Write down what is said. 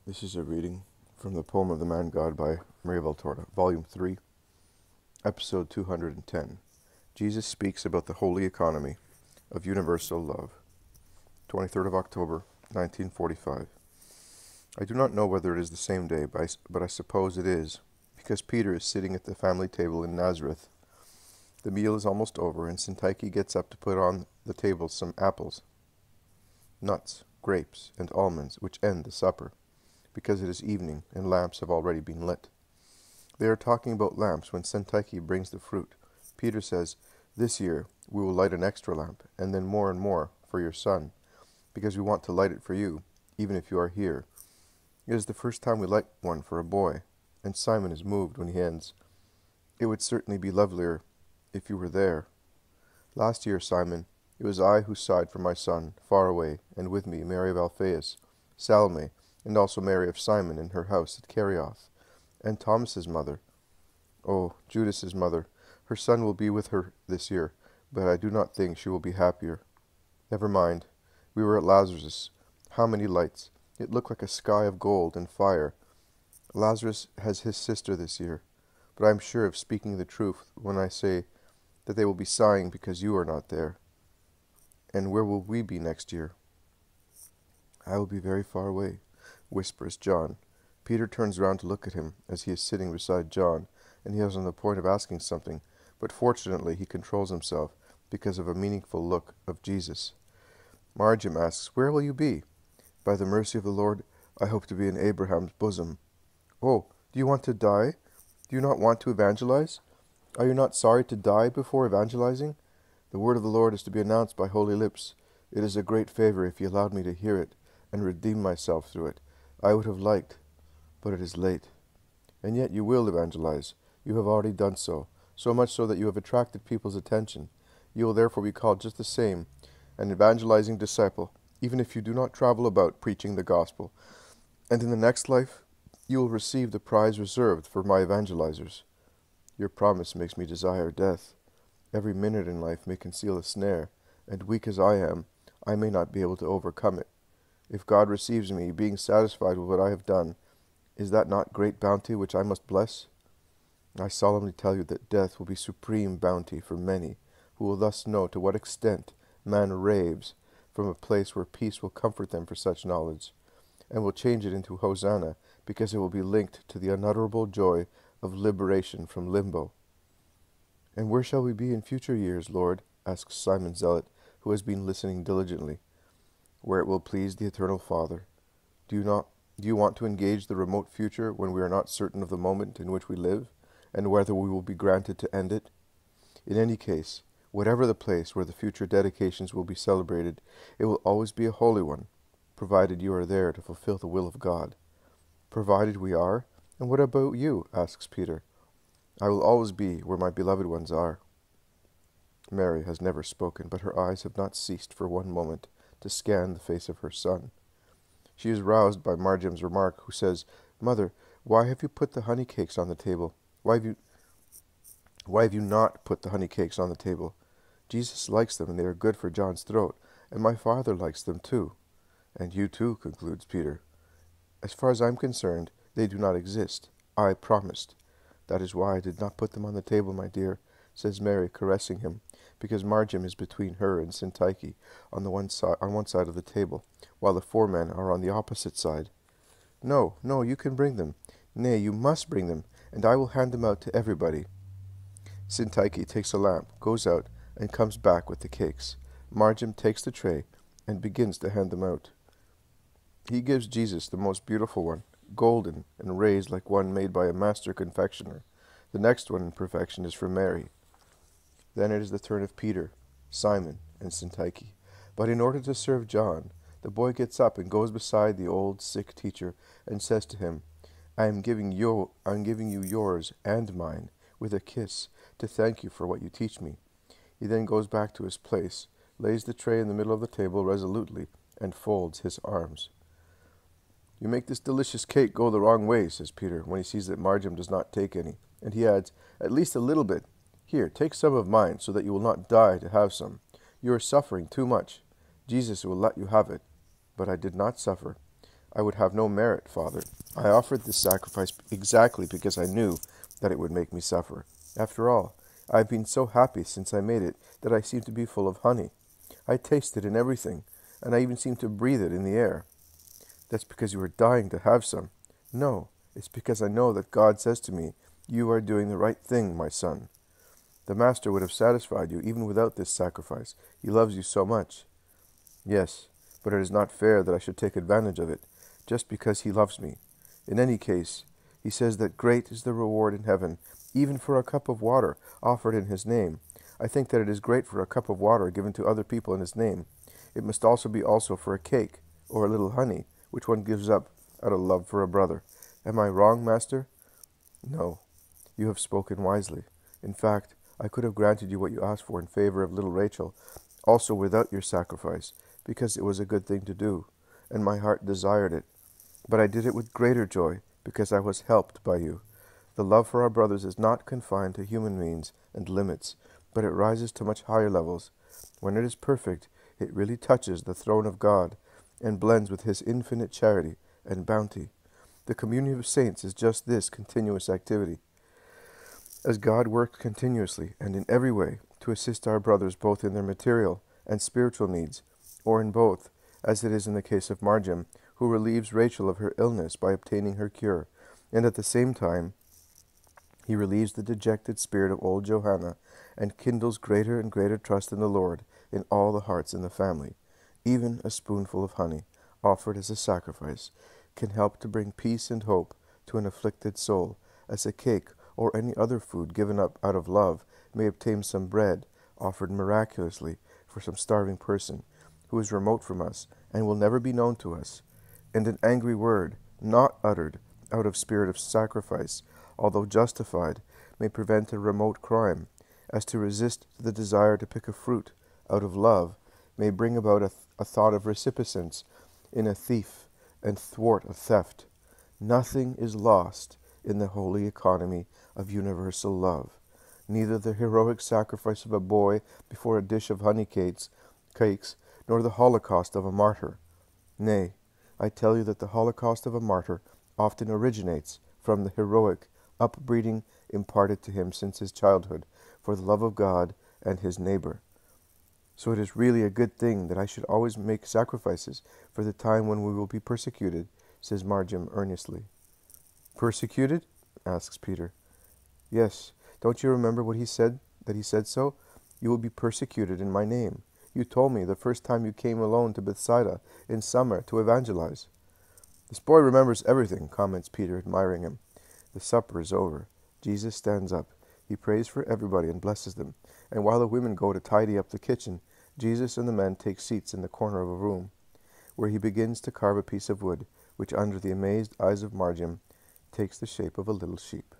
This is a reading from the poem of the Man God by Maria Valtorta, Volume 3, Episode 210. Jesus speaks about the holy economy of universal love. 23rd of October, 1945. I do not know whether it is the same day, but I suppose it is, because Peter is sitting at the family table in Nazareth. The meal is almost over, and Syntyche gets up to put on the table some apples, nuts, grapes, and almonds, which end the supper, because it is evening, and lamps have already been lit. They are talking about lamps when Syntyche brings the fruit. Peter says, "This year we will light an extra lamp, and then more and more for your son, because we want to light it for you, even if you are here. It is the first time we light one for a boy." And Simon is moved when he ends, "It would certainly be lovelier if you were there. Last year, Simon, it was I who sighed for my son, far away, and with me Mary of Alphaeus, Salome, and also Mary of Simon in her house at Kerioth, and Thomas's mother. Oh, Judas's mother, her son will be with her this year, but I do not think she will be happier. Never mind. We were at Lazarus. How many lights! It looked like a sky of gold and fire. Lazarus has his sister this year, but I am sure of speaking the truth when I say that they will be sighing because you are not there. And where will we be next year?" "I will be very far away," whispers John. Peter turns round to look at him as he is sitting beside John, and he is on the point of asking something, but fortunately he controls himself because of a meaningful look of Jesus. Marjam asks, "Where will you be?" "By the mercy of the Lord, I hope to be in Abraham's bosom." "Oh, do you want to die? Do you not want to evangelize? Are you not sorry to die before evangelizing? The word of the Lord is to be announced by holy lips. It is a great favor if you allowed me to hear it and redeem myself through it. I would have liked, but it is late." "And yet you will evangelize. You have already done so, so much so that you have attracted people's attention. You will therefore be called just the same, an evangelizing disciple, even if you do not travel about preaching the gospel. And in the next life, you will receive the prize reserved for my evangelizers." Your promise makes me desire death. Every minute in life may conceal a snare, and weak as I am, I may not be able to overcome it. If God receives me, being satisfied with what I have done, is that not great bounty which I must bless? I solemnly tell you that death will be supreme bounty for many, who will thus know to what extent man raves from a place where peace will comfort them for such knowledge, and will change it into Hosanna, because it will be linked to the unutterable joy of liberation from limbo. "And where shall we be in future years, Lord?" asks Simon Zealot, who has been listening diligently. "Where it will please the eternal Father. Do you want to engage the remote future when we are not certain of the moment in which we live, and whether we will be granted to end it? In any case, whatever the place where the future dedications will be celebrated, it will always be a holy one, provided you are there to fulfill the will of God." "Provided we are? And what about you?" asks Peter. "I will always be where my beloved ones are." Mary has never spoken, but her eyes have not ceased for one moment to scan the face of her son. She is roused by Marjam's remark, who says, "Mother, why have you put the honey cakes on the table? Why have you not put the honey cakes on the table? Jesus likes them, and they are good for John's throat, and my father likes them too." "And you too," concludes Peter. "As far as I am concerned, they do not exist. I promised. That is why I did not put them on the table, my dear," says Mary, caressing him, because Marjam is between her and Syntyche on one side of the table, while the four men are on the opposite side. "No, no, you can bring them. Nay, you must bring them, and I will hand them out to everybody." Syntyche takes a lamp, goes out, and comes back with the cakes. Marjam takes the tray and begins to hand them out. He gives Jesus the most beautiful one, golden and raised like one made by a master confectioner. The next one in perfection is for Mary. Then it is the turn of Peter, Simon, and Syntyche. But in order to serve John, the boy gets up and goes beside the old sick teacher and says to him, I am giving you yours and mine with a kiss to thank you for what you teach me." He then goes back to his place, lays the tray in the middle of the table resolutely, and folds his arms. "You make this delicious cake go the wrong way," says Peter, when he sees that Marjam does not take any, and he adds, "At least a little bit. Here, take some of mine, so that you will not die to have some. You are suffering too much. Jesus will let you have it. But I did not suffer. I would have no merit, Father. I offered this sacrifice exactly because I knew that it would make me suffer. After all, I have been so happy since I made it that I seem to be full of honey. I taste it in everything, and I even seem to breathe it in the air. That's because you are dying to have some. No, it's because I know that God says to me, "You are doing the right thing, my son." The Master would have satisfied you even without this sacrifice. He loves you so much. Yes, but it is not fair that I should take advantage of it, just because he loves me. In any case, he says that great is the reward in heaven, even for a cup of water offered in his name. I think that it is great for a cup of water given to other people in his name. It must also be for a cake, or a little honey, which one gives up out of love for a brother. Am I wrong, Master? No, you have spoken wisely. In fact, I could have granted you what you asked for in favor of little Rachel, also without your sacrifice, because it was a good thing to do, and my heart desired it. But I did it with greater joy, because I was helped by you. The love for our brothers is not confined to human means and limits, but it rises to much higher levels. When it is perfect, it really touches the throne of God, and blends with his infinite charity and bounty. The communion of saints is just this continuous activity. As God works continuously and in every way to assist our brothers both in their material and spiritual needs, or in both, as it is in the case of Marjam, who relieves Rachel of her illness by obtaining her cure, and at the same time he relieves the dejected spirit of old Johanna, and kindles greater and greater trust in the Lord in all the hearts in the family. Even a spoonful of honey, offered as a sacrifice, can help to bring peace and hope to an afflicted soul, as a cake or any other food given up out of love may obtain some bread, offered miraculously for some starving person, who is remote from us and will never be known to us, and an angry word, not uttered out of spirit of sacrifice, although justified, may prevent a remote crime, as to resist the desire to pick a fruit out of love may bring about a thought of recipiscence in a thief and thwart a theft. Nothing is lost in the holy economy of universal love, neither the heroic sacrifice of a boy before a dish of honey cakes, nor the holocaust of a martyr. Nay, I tell you that the holocaust of a martyr often originates from the heroic upbreeding imparted to him since his childhood for the love of God and his neighbor. So it is really a good thing that I should always make sacrifices for the time when we will be persecuted, says Marjam earnestly. Persecuted? Asks Peter. Yes, don't you remember what he said, that he said so? You will be persecuted in my name. You told me the first time you came alone to Bethsaida in summer to evangelize. This boy remembers everything, comments Peter, admiring him. The supper is over. Jesus stands up. He prays for everybody and blesses them. And while the women go to tidy up the kitchen, Jesus and the men take seats in the corner of a room, where he begins to carve a piece of wood, which under the amazed eyes of Marjam takes the shape of a little sheep.